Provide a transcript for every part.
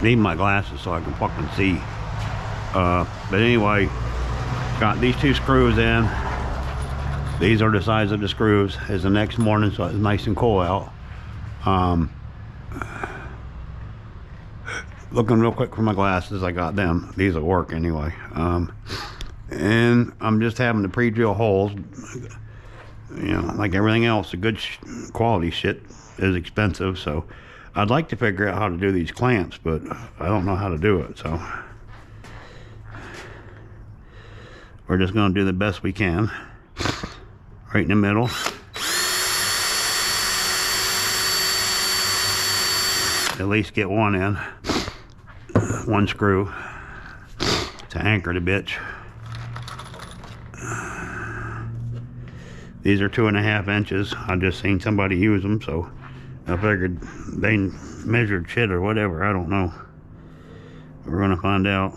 Need my glasses so I can fucking see. But anyway, got these 2 screws in. These are the size of the screws. It's the next morning, so it's nice and cool out. Looking real quick for my glasses. I got them. These will work anyway. And I'm just having to pre-drill holes. You know, like everything else, the good quality shit is expensive, so I'd like to figure out how to do these clamps, but I don't know how to do it, so we're just going to do the best we can. Right in the middle. At least get one in. One screw to anchor the bitch. These are 2.5 inches. I just seen somebody use them, so I figured they measured shit or whatever. I don't know. We're gonna find out.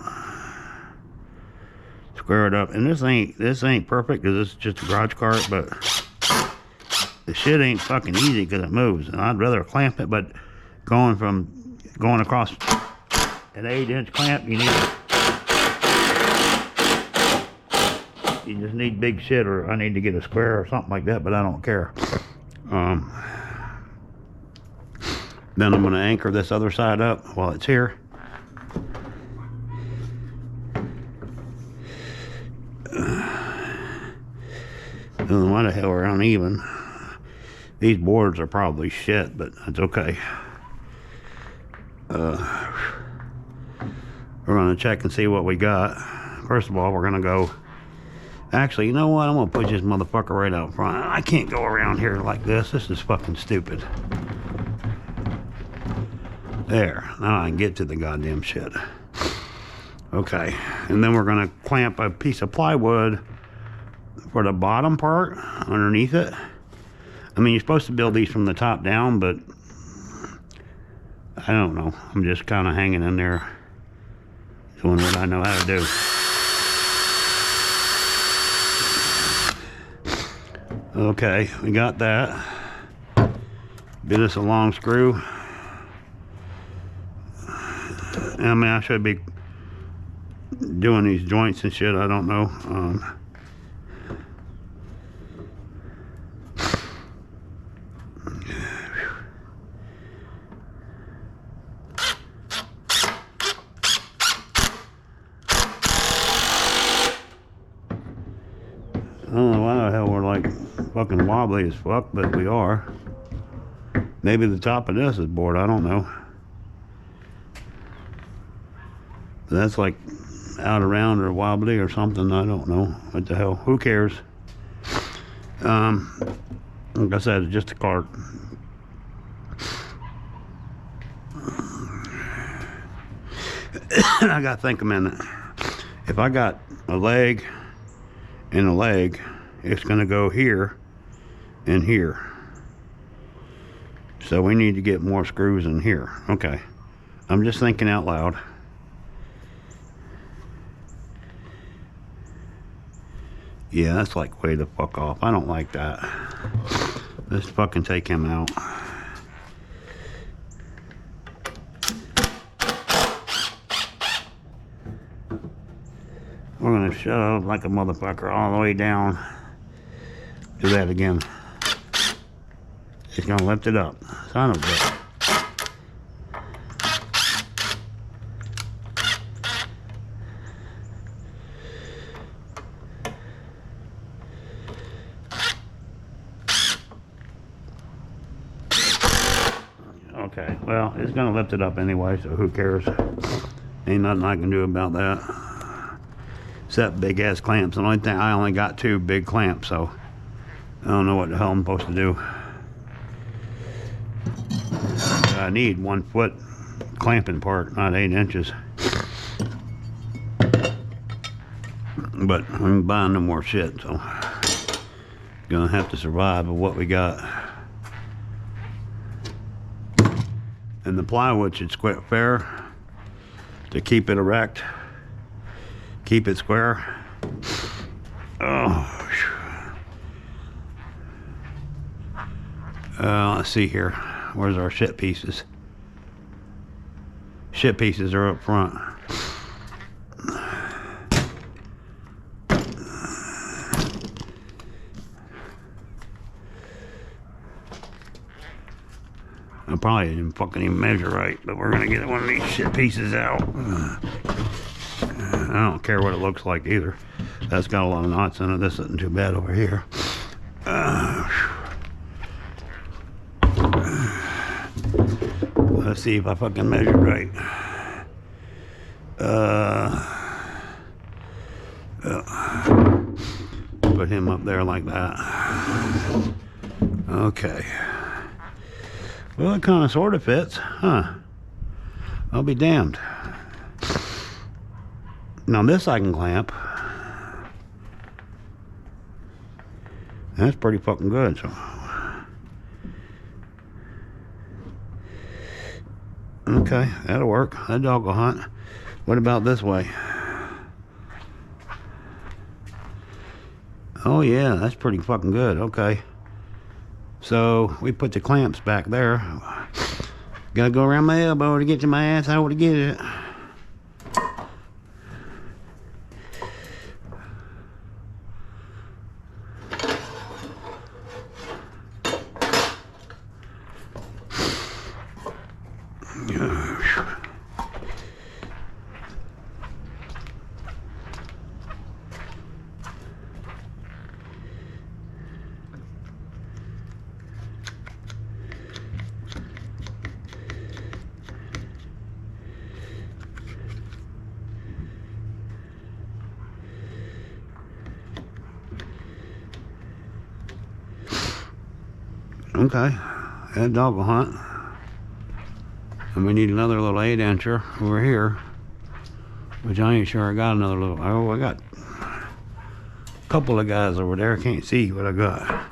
Square it up, and this ain't perfect because it's just a garage cart, but the shit ain't fucking easy because it moves, and I'd rather clamp it. But going across an 8-inch clamp, you just need big shit, or I need to get a square or something like that, but I don't care. Then I'm going to anchor this other side up while it's here. Why the hell are uneven? These boards are probably shit, but it's okay. We're going to check and see what we got. First of all, we're going to go... Actually, you know what? I'm going to push this motherfucker right out front. I can't go around here like this. This is fucking stupid. There. Now I can get to the goddamn shit. Okay. And then we're going to clamp a piece of plywood for the bottom part underneath it. I mean, you're supposed to build these from the top down, but I don't know. I'm just kind of hanging in there doing what I know how to do. Okay, we got that. Bit us a long screw. I mean, I should be doing these joints and shit. I don't know. I don't know why the hell we're like fucking wobbly as fuck, but we are. Maybe the top of this is bored, I don't know. But that's like out around or wobbly or something, I don't know. What the hell, who cares? Like I said, it's just a cart. I gotta think a minute. If I got a leg and a leg, it's gonna go here and here. So we need to get more screws in here. Okay, I'm just thinking out loud. Yeah, that's like way the fuck off. I don't like that. Let's fucking take him out. We're gonna shove like a motherfucker all the way down. Do that again. It's gonna lift it up. Son of a bitch. Okay, well, it's gonna lift it up anyway, so who cares? Ain't nothing I can do about that. Except big ass clamps. The only thing, I only got 2 big clamps, so I don't know what the hell I'm supposed to do. I need 1 foot clamping part, not 8 inches. But I'm buying no more shit, so gonna have to survive with what we got. And the plywood should square fair to keep it erect, keep it square. Oh, let's see here. Where's our shit pieces? shit pieces are up front. I probably didn't fucking even measure right, but we're gonna get one of these shit pieces out. I don't care what it looks like either. That's got a lot of knots in it. This isn't too bad over here. Let's see if I fucking measured right. Put him up there like that. Okay. Well, it kind of sort of fits, huh? I'll be damned. Now this I can clamp. That's pretty fucking good, so. Okay, that'll work. That dog will hunt. What about this way? Oh yeah, that's pretty fucking good. Okay. So we put the clamps back there. Gotta go around my elbow to get to my asshole to get it. Okay, that dog will hunt. And we need another little 8-incher over here, which I ain't sure I got another little. Oh, I got a couple of guys over there. Can't see what I got.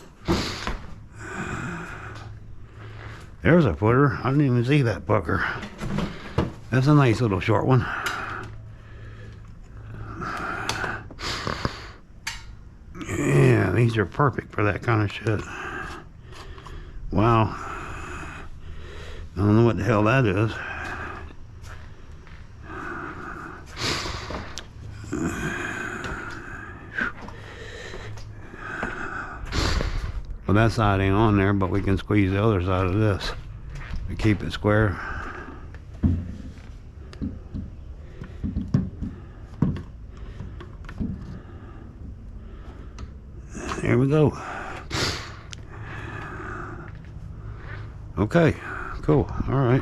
There's a footer. I didn't even see that pucker. That's a nice little short one. Yeah, these are perfect for that kind of shit. Wow. I don't know what the hell that is. Well, that side ain't on there, but we can squeeze the other side of this to keep it square. There we go. Okay, cool. All right.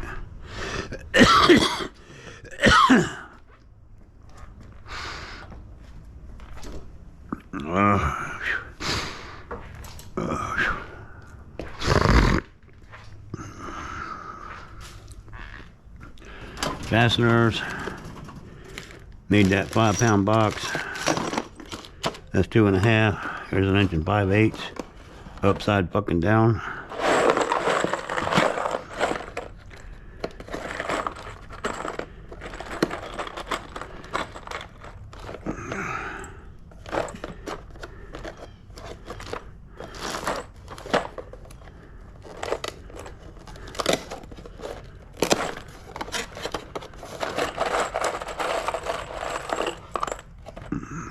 Fasteners. Need that 5-pound box. That's 2.5. Here's 1 5/8. Upside fucking down.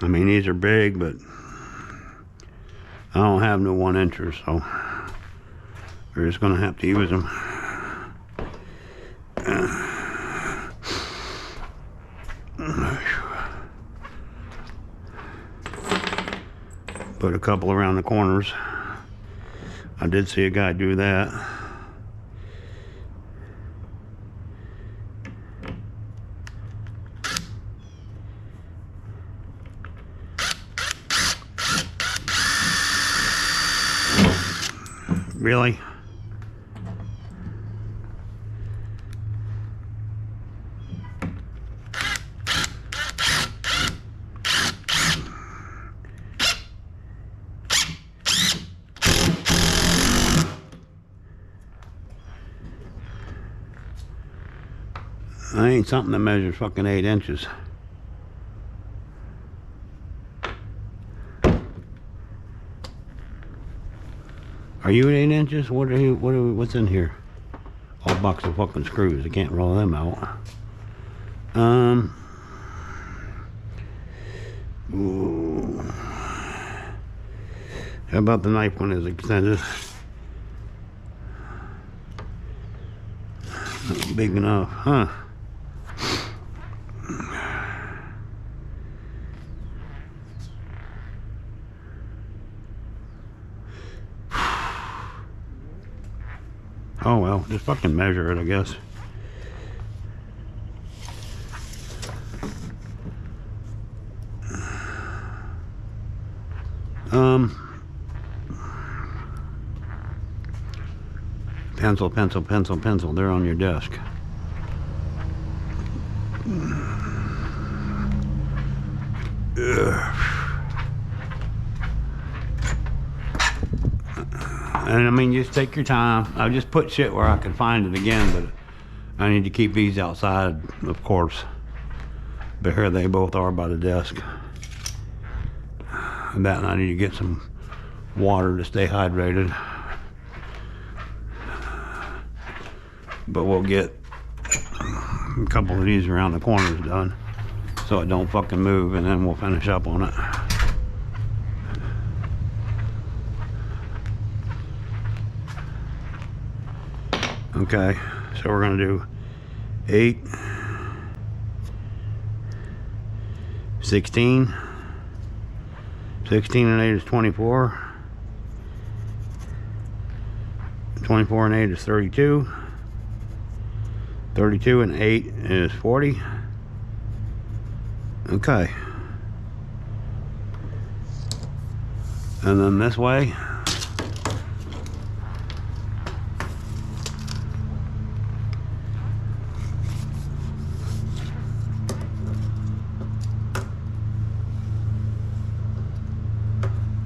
I mean, these are big, but I don't have no 1-inchers, so we're just gonna have to use them. Put a couple around the corners. I did see a guy do that. Really? I ain't something that measures fucking 8 inches. Are you at 8 inches? What's in here? A box of fucking screws. I can't roll them out. Um, ooh. How about the knife one is extended? Not big enough, huh? Oh well, just fucking measure it, I guess. Pencil, pencil, pencil, pencil. They're on your desk. Ugh. And I mean, just take your time. I just put shit where I can find it again, but I need to keep these outside, of course. But here they both are by the desk. And that, and I need to get some water to stay hydrated. But we'll get a couple of these around the corners done so it don't fucking move, and then we'll finish up on it. Okay, so we're gonna do 8, 16, 16 and 8 is 24, 24 and 8 is 32, 32 and 8 is 40. Okay. And then this way.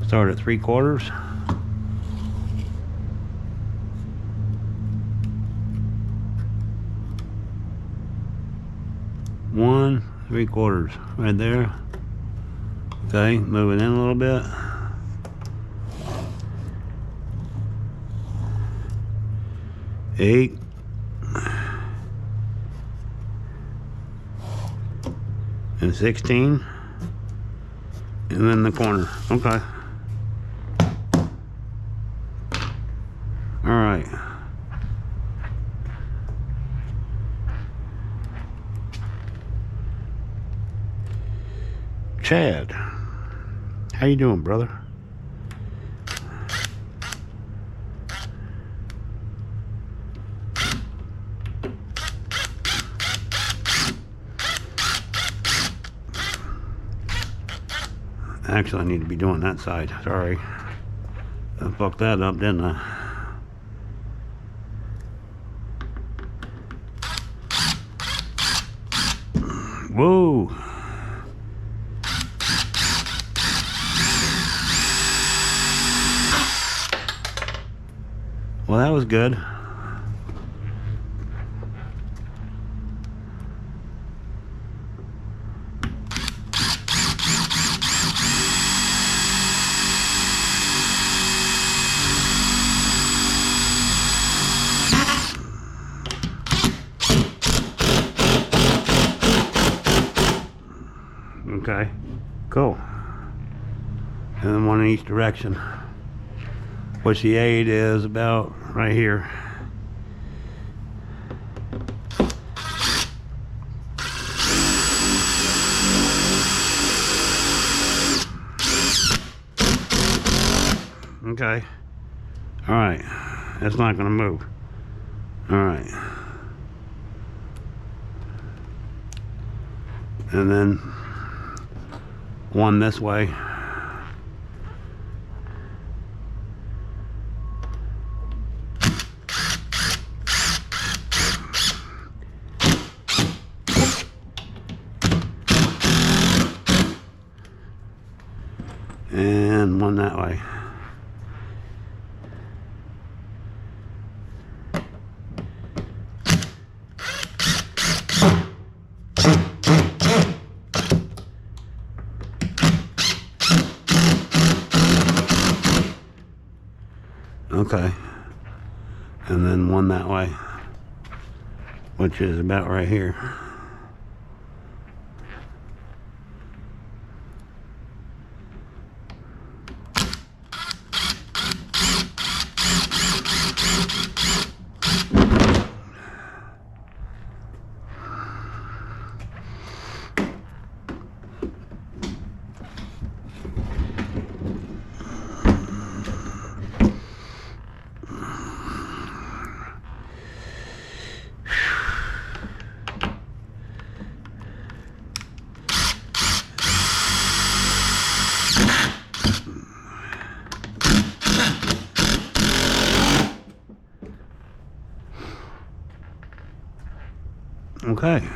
Start at 3/4. One 3/4 right there. Okay, move it in a little bit. Eight. And 16. And then the corner. Okay. All right. Chad, how you doing, brother? Actually, I need to be doing that side. Sorry. I fucked that up, didn't I? Whoa. Well, that was good. Okay, cool. And then one in each direction. Which the 8 is about right here. Okay. All right. That's not gonna move. All right. And then one this way. And one that way. Okay. And then one that way, which is about right here. Okay.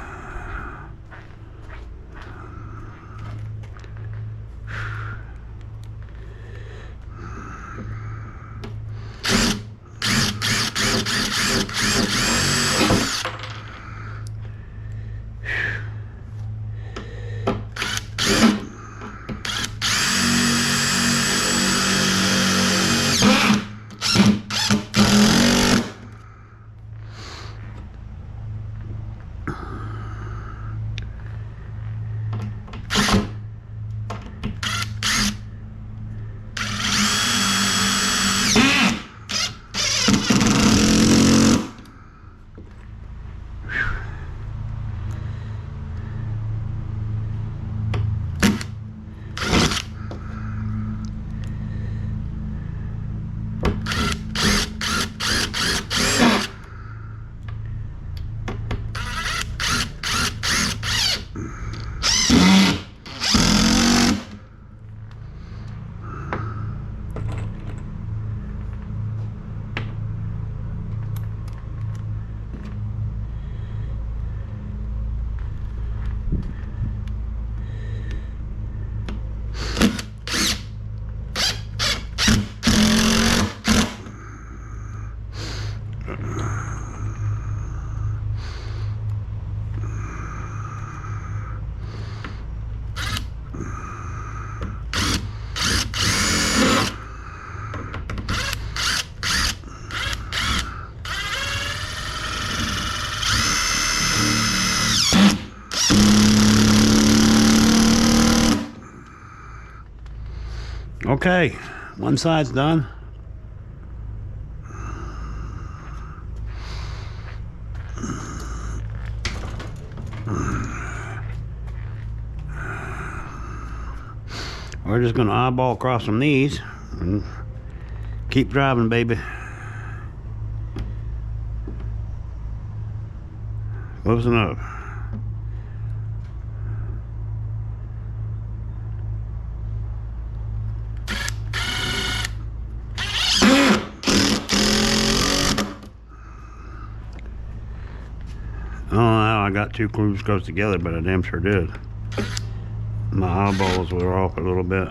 Okay, one side's done. We're just gonna eyeball across some knees and keep driving, baby. Listen up. I don't know how I got two screws close together, but I damn sure did. My eyeballs were off a little bit.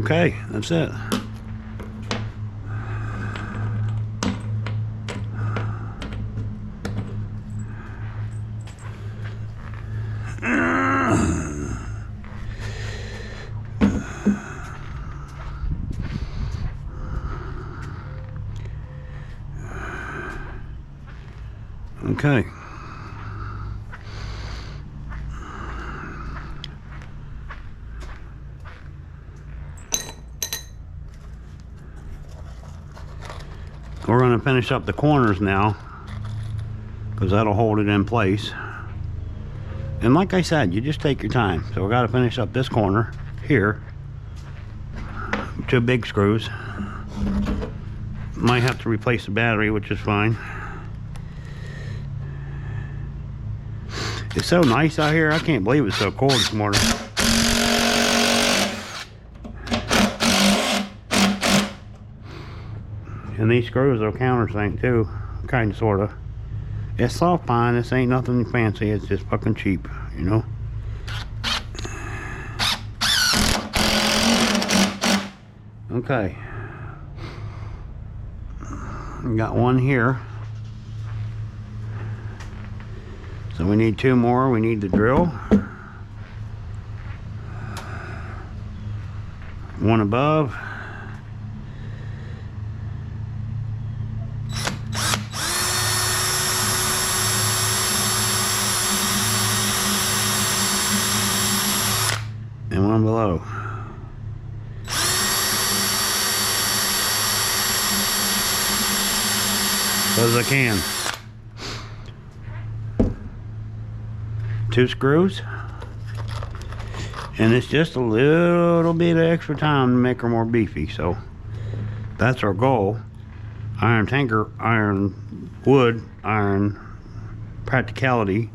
Okay, that's it. Okay. We're going to finish up the corners now, because that'll hold it in place. And like I said, you just take your time. So we got to finish up this corner here. 2 big screws. Might have to replace the battery, which is fine. It's so nice out here. I can't believe it's so cold this morning. And these screws will countersink too, kind of, sort of. It's soft pine. This ain't nothing fancy. It's just fucking cheap, you know. Okay. Got one here. So we need 2 more. We need the drill. One above. And one below. As I can. 2 screws. And it's just a little bit of extra time to make her more beefy. So that's our goal. Iron tanker, iron wood, iron practicality,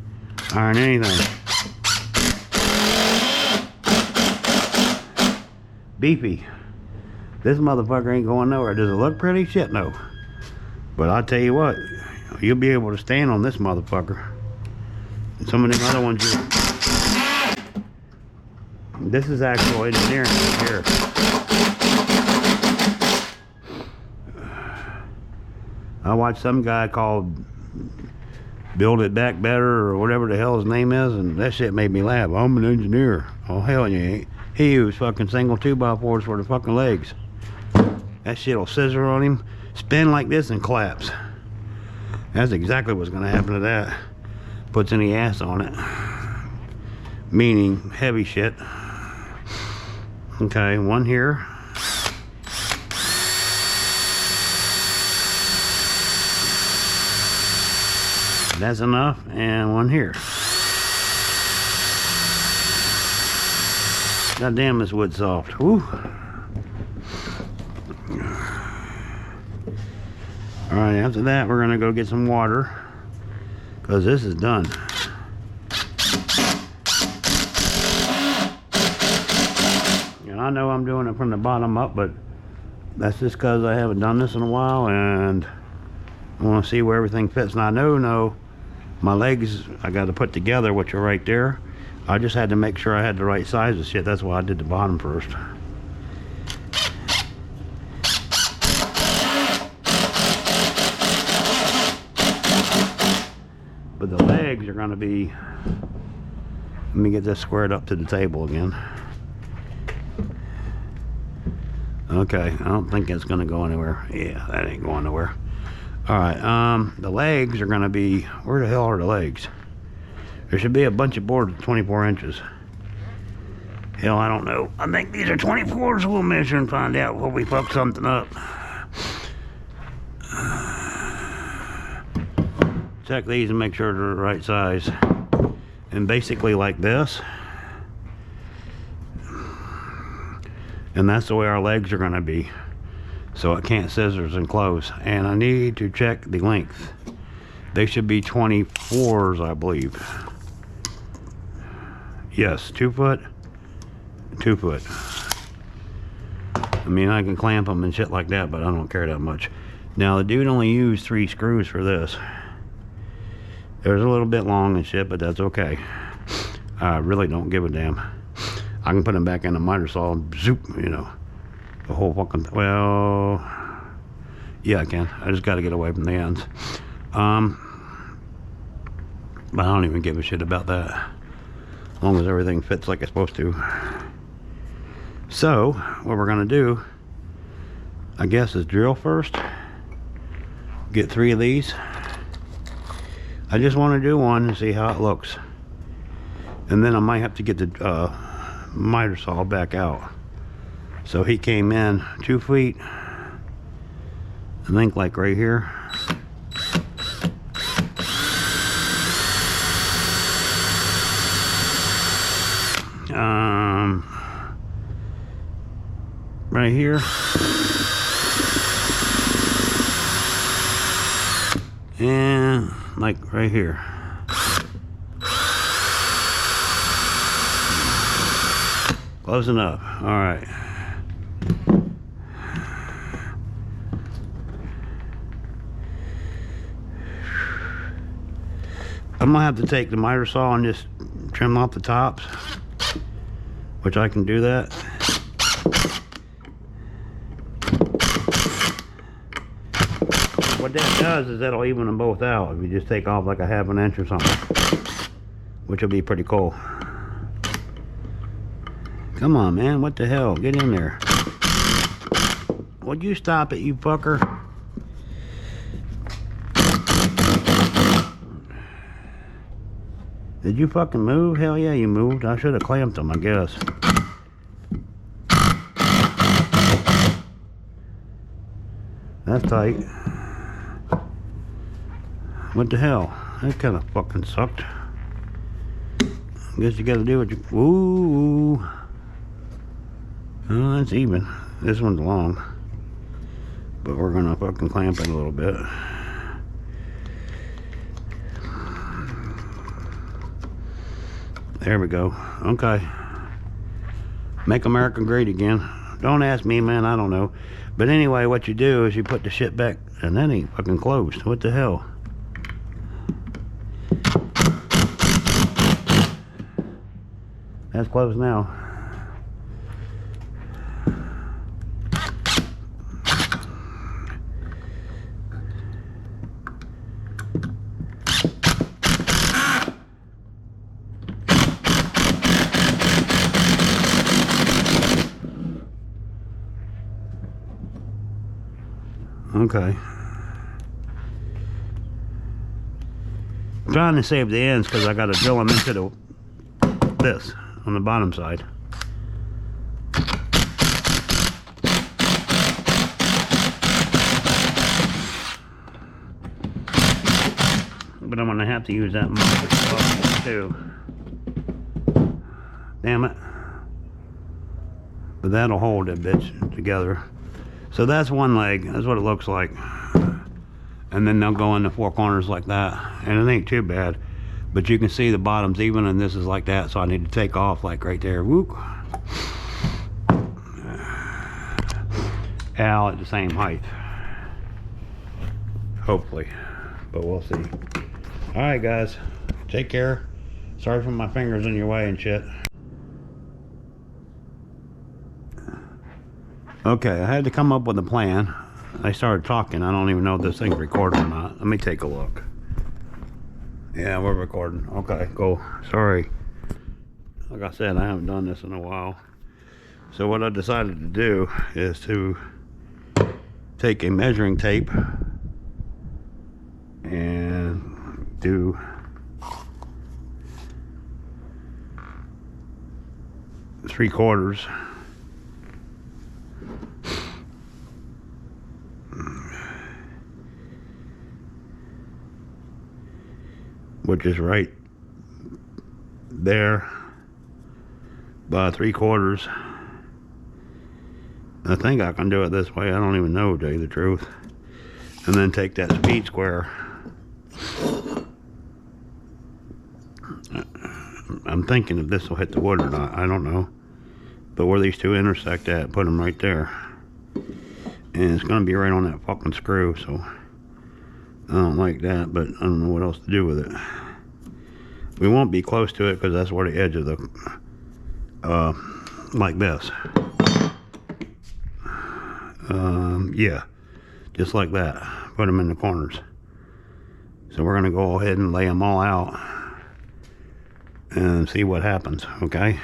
iron anything. Beefy. This motherfucker ain't going nowhere. Does it look pretty? Shit, no. But I tell you what, you'll be able to stand on this motherfucker. Some of them other ones, this is actual engineering here. I watched some guy called Build It Back Better or whatever the hell his name is, and that shit made me laugh. I'm an engineer. Oh, hell you ain't. He used fucking single 2x4s for the fucking legs. That shit'll scissor on him, spin like this, and collapse. That's exactly what's gonna happen to that. Puts any ass on it. Meaning heavy shit. Okay, one here. That's enough, and one here. God damn, this wood's soft. Woo. Alright, after that we're gonna go get some water, because this is done. And I know I'm doing it from the bottom up, but that's just because I haven't done this in a while and I want to see where everything fits. And I know my legs I got to put together, which are right there. I just had to make sure I had the right size of shit. That's why I did the bottom first. But the legs are going to be... Let me get this squared up to the table again. Okay, I don't think it's going to go anywhere. Yeah, that ain't going nowhere. Alright, the legs are going to be... Where the hell are the legs? There should be a bunch of boards 24 inches. Hell, I don't know. I think these are 24s. We'll measure and find out before we fuck something up. Check these and make sure they're the right size. And basically like this. And that's the way our legs are going to be. So it can't scissors and close. And I need to check the length. They should be 24s, I believe. Yes, 2 foot, 2 foot. I mean, I can clamp them and shit like that, but I don't care that much. Now, the dude only used 3 screws for this. It was a little bit long and shit, but that's okay. I really don't give a damn. I can put them back in the miter saw and zoop, you know. The whole fucking, well, yeah, I can. I just got to get away from the ends. But I don't even give a shit about that, as long as everything fits like it's supposed to. So what we're gonna do, I guess, is drill first. Get 3 of these. I just want to do one and see how it looks, and then I might have to get the miter saw back out. So he came in 2 feet, I think, like right here. Right here. And like right here. Close enough. All right. I'm gonna have to take the miter saw and just trim off the tops, which I can do that. What that does is that'll even them both out if you just take off like a ½ inch or something, which will be pretty cool. Come on, man, what the hell? Get in there. Would you stop it, you fucker? Did you fucking move? Hell yeah, you moved. I should have clamped them, I guess. That's tight. What the hell? That kind of fucking sucked. I guess you gotta do what you... Ooh. Oh, that's even. This one's long. But we're gonna fucking clamp it a little bit. There we go. Okay. Make America great again. Don't ask me, man. I don't know. But anyway, what you do is you put the shit back, and that ain't fucking closed. What the hell? That's closed now. Okay. I'm trying to save the ends because I got to drill them into this on the bottom side. But I'm gonna have to use that much too. Damn it. But that'll hold that bitch together. So that's one leg. That's what it looks like. And then they'll go in the 4 corners like that. And it ain't too bad. But you can see the bottom's even, and this is like that. So I need to take off like right there. Whoop. All at the same height. Hopefully. But we'll see. Alright guys. Take care. Sorry for my fingers in your way and shit. Okay, I had to come up with a plan. I started talking. I don't even know if this thing's recording or not. Let me take a look. Yeah, we're recording. Okay, cool. Sorry. Like I said, I haven't done this in a while. So what I decided to do is to take a measuring tape and do three-quarters. Which is right there by 3/4. I think I can do it this way. I don't even know, to tell you the truth. And then take that speed square. I'm thinking if this will hit the wood or not. I don't know. But where these two intersect at, put them right there. And it's going to be right on that fucking screw, so I don't like that, but I don't know what else to do with it. We won't be close to it because that's where the edge of the, like this. Yeah, just like that. Put them in the corners. So we're going to go ahead and lay them all out and see what happens, okay?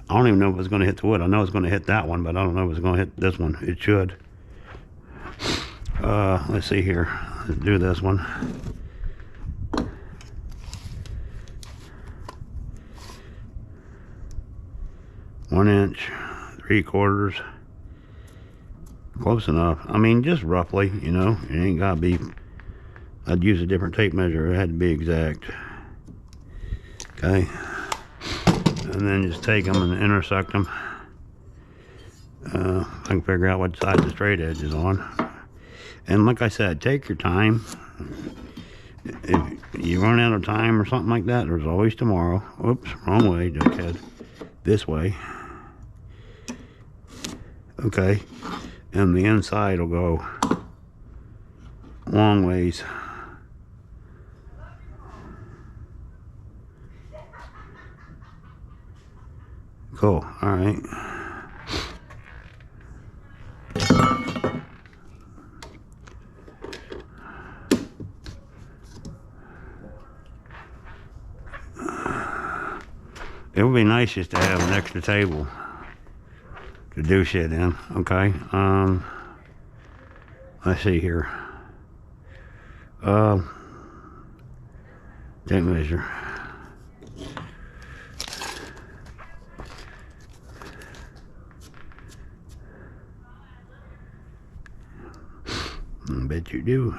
I don't even know if it's going to hit the wood. I know it's going to hit that one, but I don't know if it's going to hit this one. It should. Let's see here. Let's do this one. One inch, 3/4. Close enough. I mean, just roughly, you know. It ain't got to be... I'd use a different tape measure. It had to be exact. Okay. And then just take them and intersect them. I can figure out what side the straight edge is on. And like I said, take your time. If you run out of time or something like that, there's always tomorrow. Oops, wrong way, dickhead. This way. Okay. And the inside will go long ways. Cool. All right. It would be nice just to have an extra table to do shit in. Okay. Let's see here. Tape measure. I bet you do.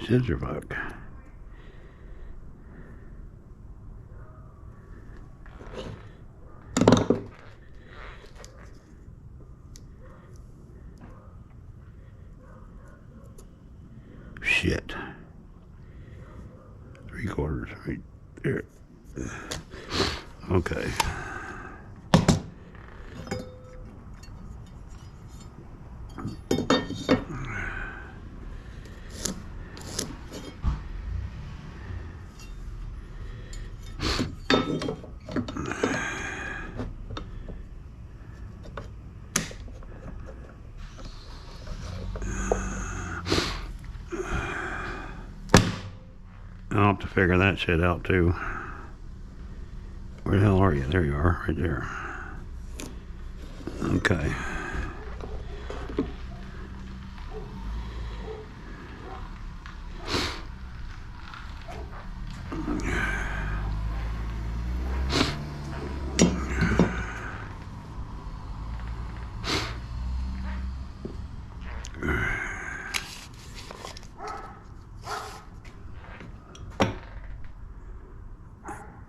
Scissor fuck. Shit. 3/4 right there. Okay. I'll have to figure that shit out too. Where the hell are you? There you are, right there. Okay.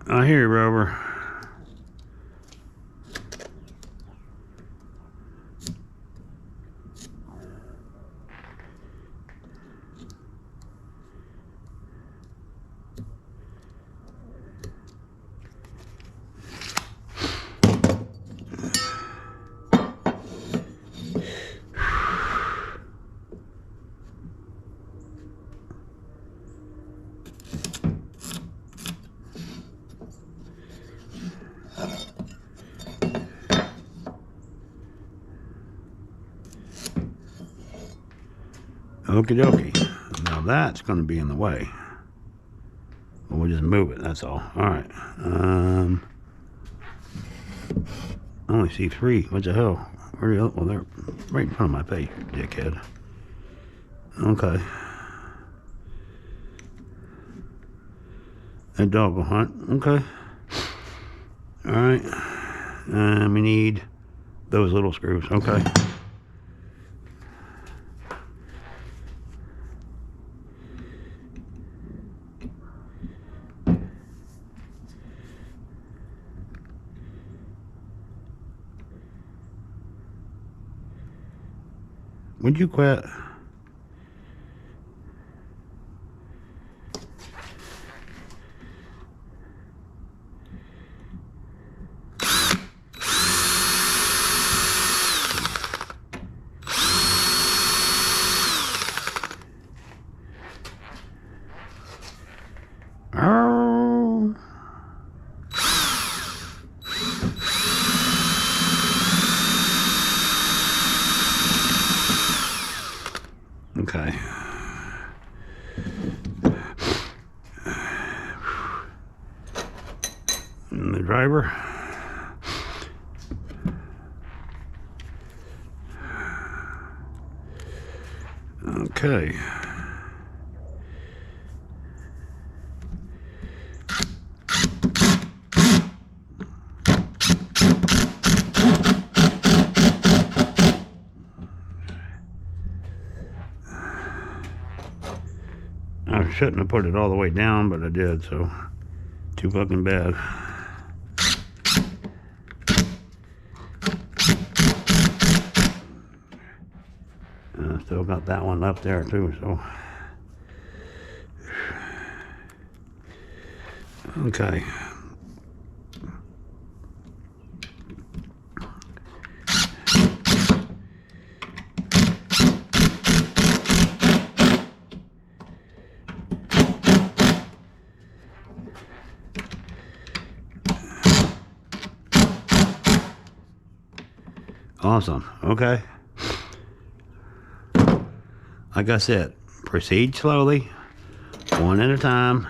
I hear you, Rover. Okie dokie. Now that's going to be in the way. Well, we'll just move it, that's all. Alright. I only see 3. What the hell? Where are you? Well, they're right in front of my face, dickhead. Okay. That dog will hunt. Okay. Alright. We need those little screws. Okay. Would you quit? Oh. Okay. And the driver. Okay. I shouldn't have put it all the way down, but I did, so too fucking bad. Still got that one up there too, so. Okay. Awesome. Okay. Like I said, proceed slowly, one at a time.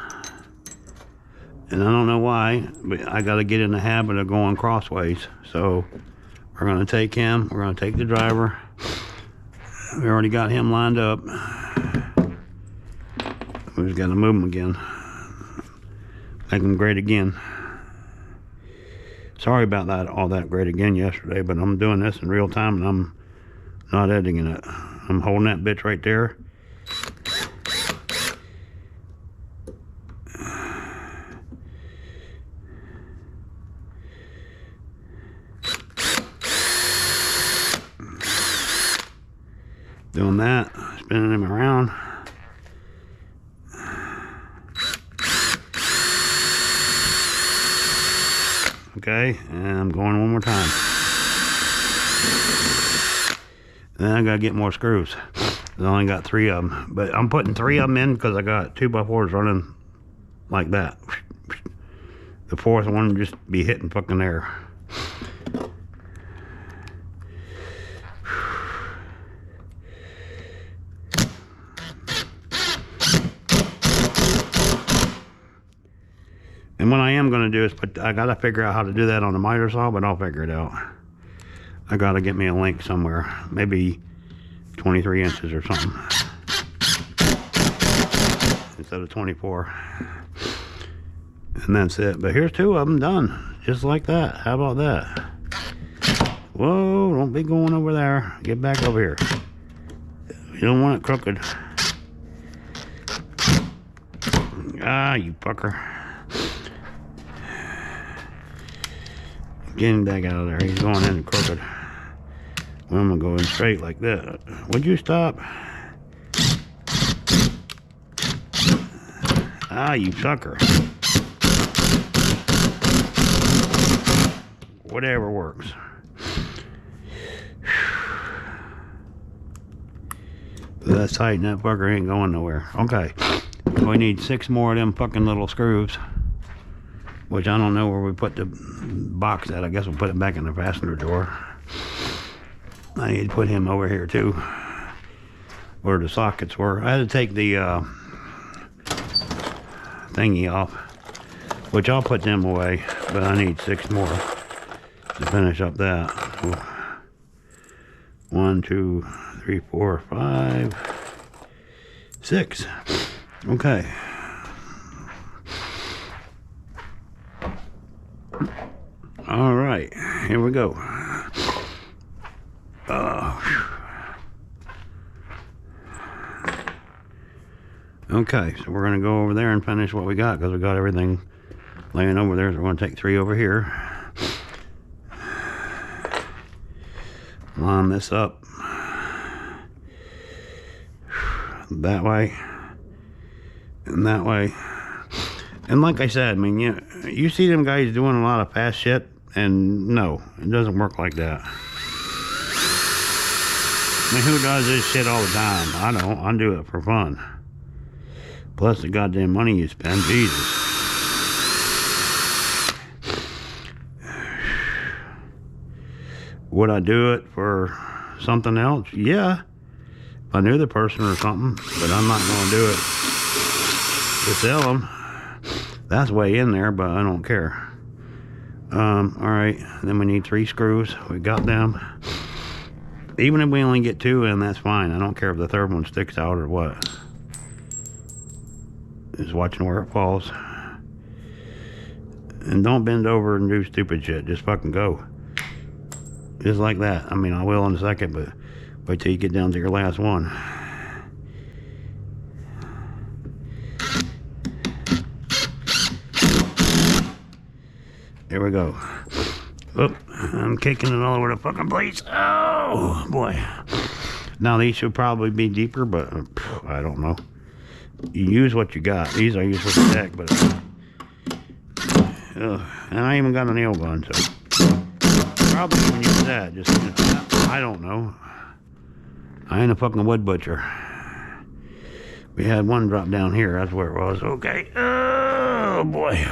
And I don't know why, but I got to get in the habit of going crossways. So we're going to take him. We're going to take the driver. We already got him lined up. We just got to move him again. Make him great again. Sorry about that, all that great again yesterday, but I'm doing this in real time and I'm not editing it. I'm holding that bitch right there. Doing that, spinning him around. Okay, and I'm going one more time. Then I gotta get more screws. I only got 3 of them, but I'm putting 3 of them in because I got 2x4s running like that. The 4th one just be hitting fucking air. And what I am going to do is I got to figure out how to do that on the miter saw, but I'll figure it out. I got to get me a link somewhere, maybe 23 inches or something, instead of 24. And that's it. But here's 2 of them done, just like that. How about that? Whoa, don't be going over there. Get back over here. You don't want it crooked. Ah, you fucker. Getting back out of there. He's going in crooked. Well, I'm gonna go in straight like that. Would you stop? Ah, you sucker. Whatever works. That's tight. That fucker ain't going nowhere. Okay. We need 6 more of them fucking little screws. Which I don't know where we put the box at. I guess we'll put it back in the fastener drawer. I need to put him over here too, where the sockets were. I had to take the thingy off, which I'll put them away, but I need 6 more to finish up that. 1, 2, 3, 4, 5, 6. Okay. All right, here we go. Okay, so we're going to go over there and finish what we got, because we got everything laying over there. So we're going to take 3 over here. Line this up that way and that way. And like I said, I mean, you see them guys doing a lot of fast shit, and no, it doesn't work like that. I mean, who does this shit all the time? I don't. I do it for fun. Plus the goddamn money you spend, Jesus. Would I do it for something else? Yeah. I knew the person or something, but I'm not going to do it to sell them. That's way in there, but I don't care. Alright, then we need 3 screws. We got them. Even if we only get 2 in, that's fine. I don't care if the third one sticks out or what. Just watching where it falls. And don't bend over and do stupid shit. Just fucking go. Just like that. I mean, I will in a second, but wait till you get down to your last one. There we go. Oh, I'm kicking it all over the fucking place. Oh, boy. Now, these should probably be deeper, but I don't know. You use what you got. These I use for the deck, but... and I even got a nail gun, so... Probably even use that. Just, I don't know. I ain't a fucking wood butcher. We had one drop down here. That's where it was. Okay. Oh, boy.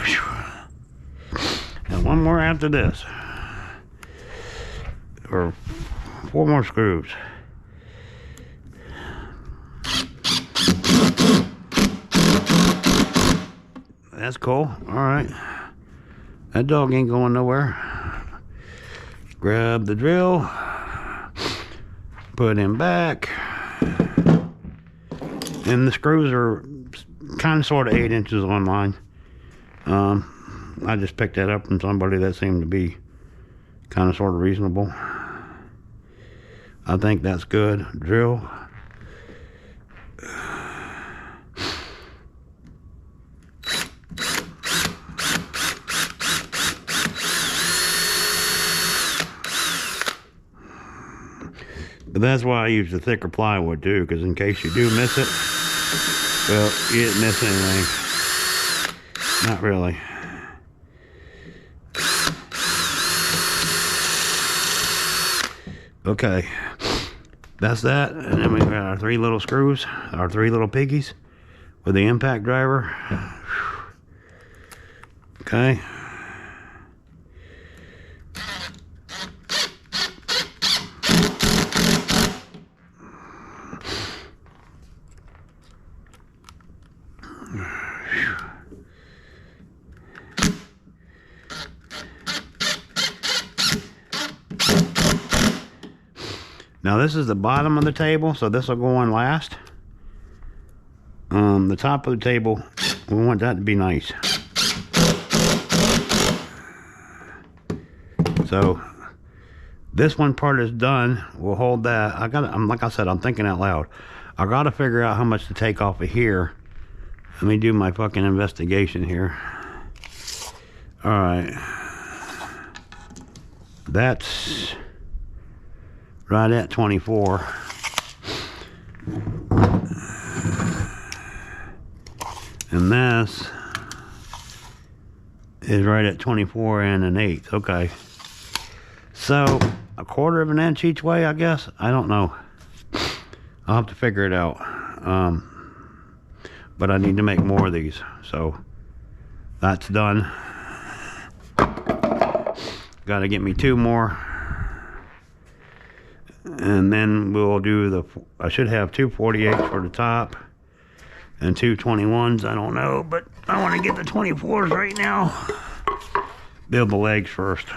And one more after this. Or 4 more screws. That's cool. Alright. That dog ain't going nowhere. Grab the drill. Put him back. And the screws are kind of sort of 8 inches on mine. I just picked that up from somebody that seemed to be kind of sort of reasonable. I think that's good. Drill. But that's why I use the thicker plywood too, because in case you do miss it, well, you didn't miss anything. Not really. Okay, that's that, and then we got our 3 little screws, our 3 little piggies with the impact driver. Okay. Now this is the bottom of the table, so this will go on last. The top of the table, we want that to be nice. So this one part is done. We'll hold that. Like I said, I'm thinking out loud. I gotta figure out how much to take off of here. Let me do my fucking investigation here. All right. That's right at 24. And this is right at 24 and 1/8. Okay. So, 1/4 of an inch each way, I guess. I don't know. I'll have to figure it out. But I need to make more of these. So, that's done. Gotta get me 2 more. And then we'll do I should have 2 48s for the top and 2 21s. I don't know, but I want to get the 24s right now. Build the legs first.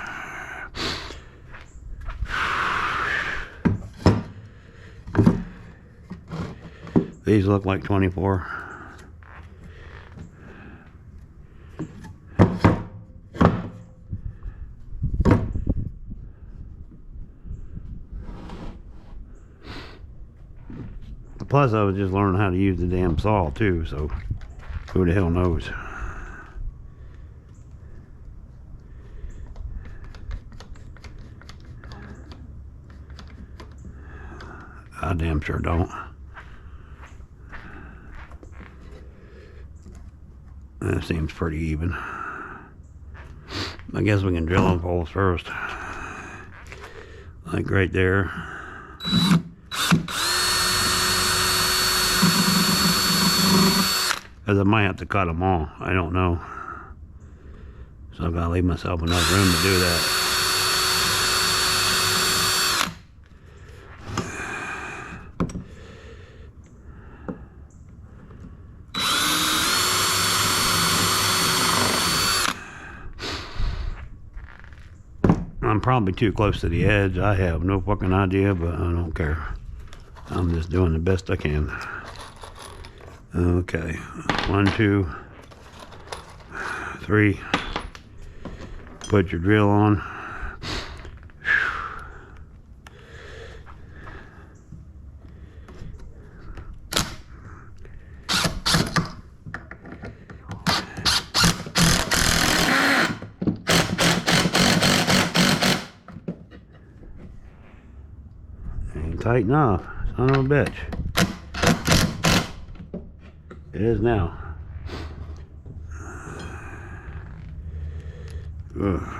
These look like 24. Plus, I was just learning how to use the damn saw too, so who the hell knows? I damn sure don't. That seems pretty even. I guess we can drill them holes first. Like right there. Because I might have to cut them all. I don't know. So I've got to leave myself enough room to do that. I'm probably too close to the edge. I have no fucking idea, but I don't care. I'm just doing the best I can. Okay, 1, 2, 3. Put your drill on. And tighten off, son of a bitch. It is now. Ugh.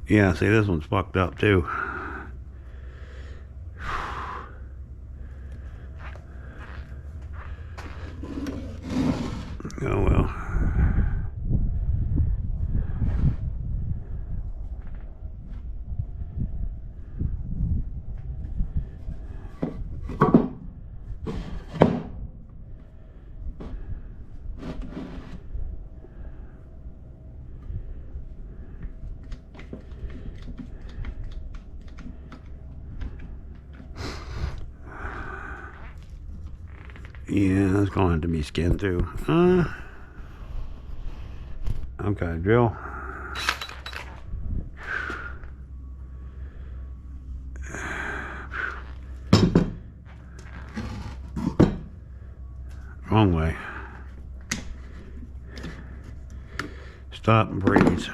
Yeah, see, this one's fucked up too. Oh well. Yeah, it's going to have to be skinned too. Okay, drill. Wrong way. Stop and breathe.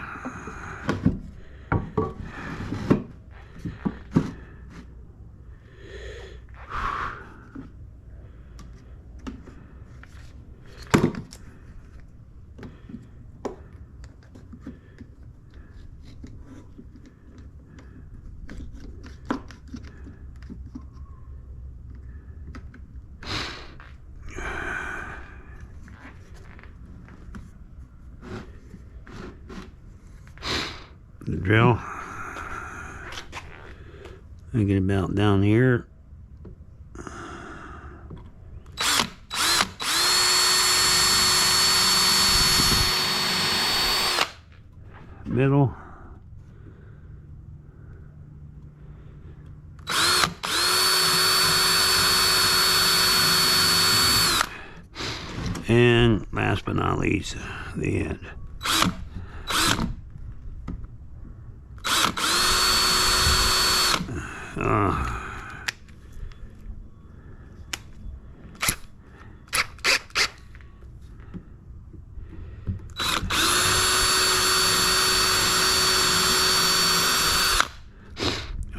The drill. I get about down here. Middle. And last but not least, the end.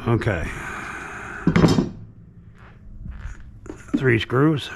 Okay. 3 screws.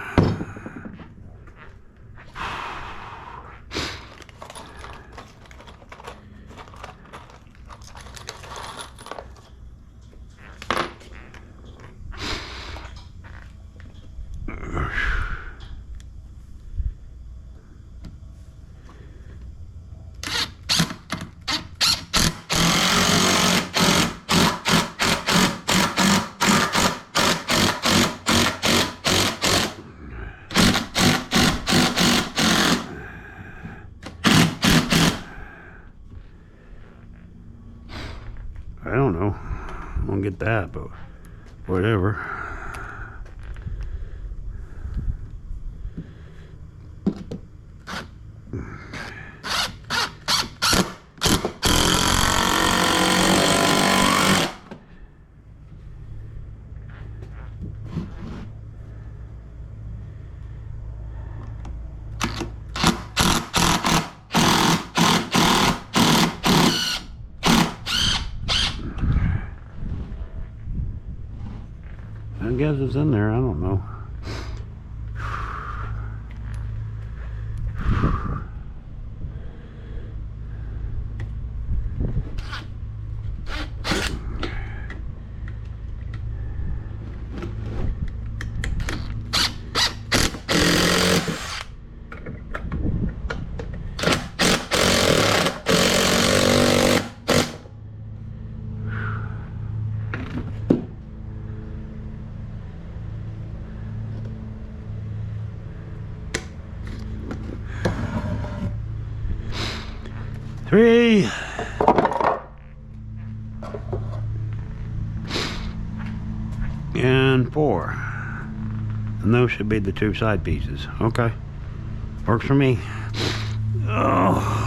I don't know. I don't get that, but whatever. I guess it's in there, I don't know. Three. And 4. And those should be the 2 side pieces. Okay. Works for me. Oh.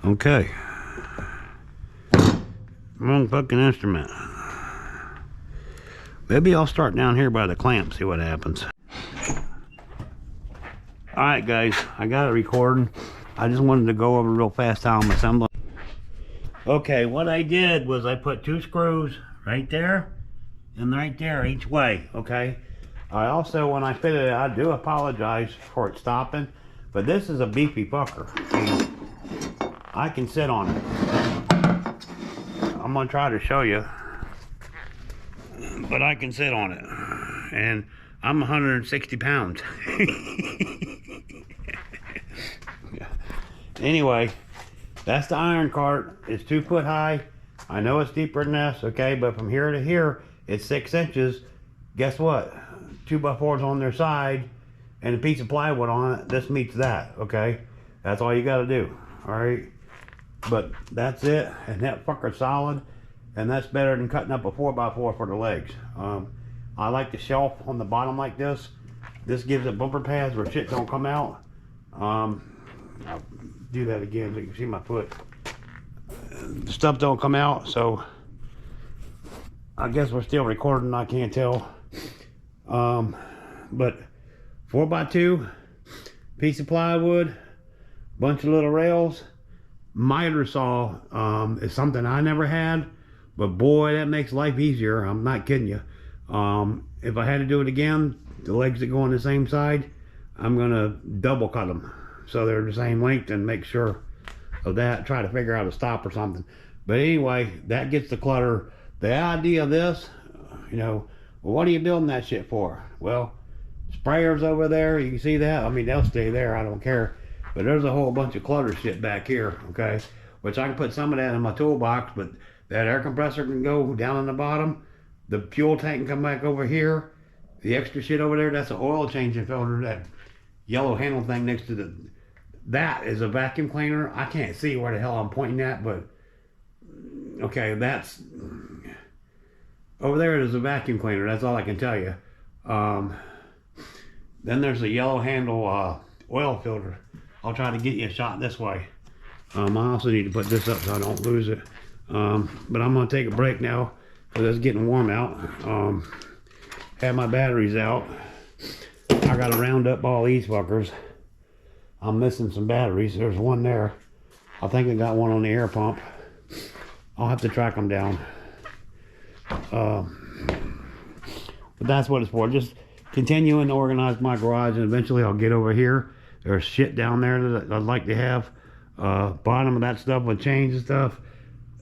Okay. Wrong fucking instrument. Maybe I'll start down here by the clamp, see what happens. Alright guys, I got it recording. I just wanted to go over real fast how I'm assembling. Okay, what I did was I put 2 screws right there and right there each way, okay? I also, when I fitted it, I do apologize for it stopping, but this is a beefy fucker. I can sit on it. I'm gonna try to show you, but I can sit on it, and I'm 160 pounds. Anyway, that's the iron cart. It's 2 foot high. I know it's deeper than this, okay, but from here to here, it's 6 inches. Guess what? 2x4s on their side and a piece of plywood on it. This meets that, okay? That's all you gotta do, all right? But that's it, and that fucker's solid, and that's better than cutting up a 4x4 for the legs. I like the shelf on the bottom like this. This gives it bumper pads where shit don't come out. I'll do that again so you can see my foot. The stuff don't come out, so I guess we're still recording, I can't tell. But 4x2, piece of plywood, bunch of little rails. Miter saw is something I never had, but boy, that makes life easier. I'm not kidding you. If I had to do it again, the legs that go on the same side, I'm gonna double cut them so they're the same length and make sure of that. Try to figure out a stop or something. But anyway, that gets the clutter. The idea of this, you know, well, what are you building that shit for? Well, sprayers over there, you can see that. I mean, they'll stay there, I don't care. But there's a whole bunch of clutter shit back here, okay? Which I can put some of that in my toolbox, but that air compressor can go down on the bottom. The fuel tank can come back over here. The extra shit over there, that's an oil changing filter. That yellow handle thing next to the, that is a vacuum cleaner. I can't see where the hell I'm pointing at, but okay, that's, over there is a vacuum cleaner. That's all I can tell you. Then there's a yellow handle oil filter. I'll try to get you a shot this way. I also need to put this up so I don't lose it. But I'm gonna take a break now because it's getting warm out. Have my batteries out. I gotta round up all these fuckers. I'm missing some batteries. There's one there. I think I got one on the air pump. I'll have to track them down. But that's what it's for. Just continuing to organize my garage, and eventually I'll get over here. There's shit down there that I'd like to have. Bottom of that stuff with chains and stuff.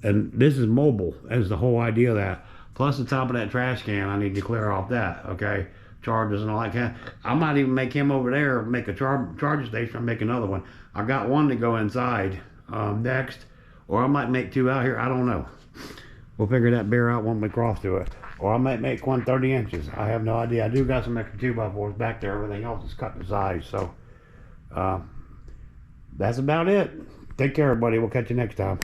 And this is mobile. That's the whole idea of that. Plus the top of that trash can, I need to clear off that, okay? Chargers and all that kind. I might even make him over there, make a charger station, or make another one. I got one to go inside next, or I might make two out here. I don't know. We'll figure that bear out when we cross to it. Or I might make one 30 inches. I have no idea. I do got some extra 2x4s back there. Everything else is cut to size. So that's about it. Take care, everybody. We'll catch you next time.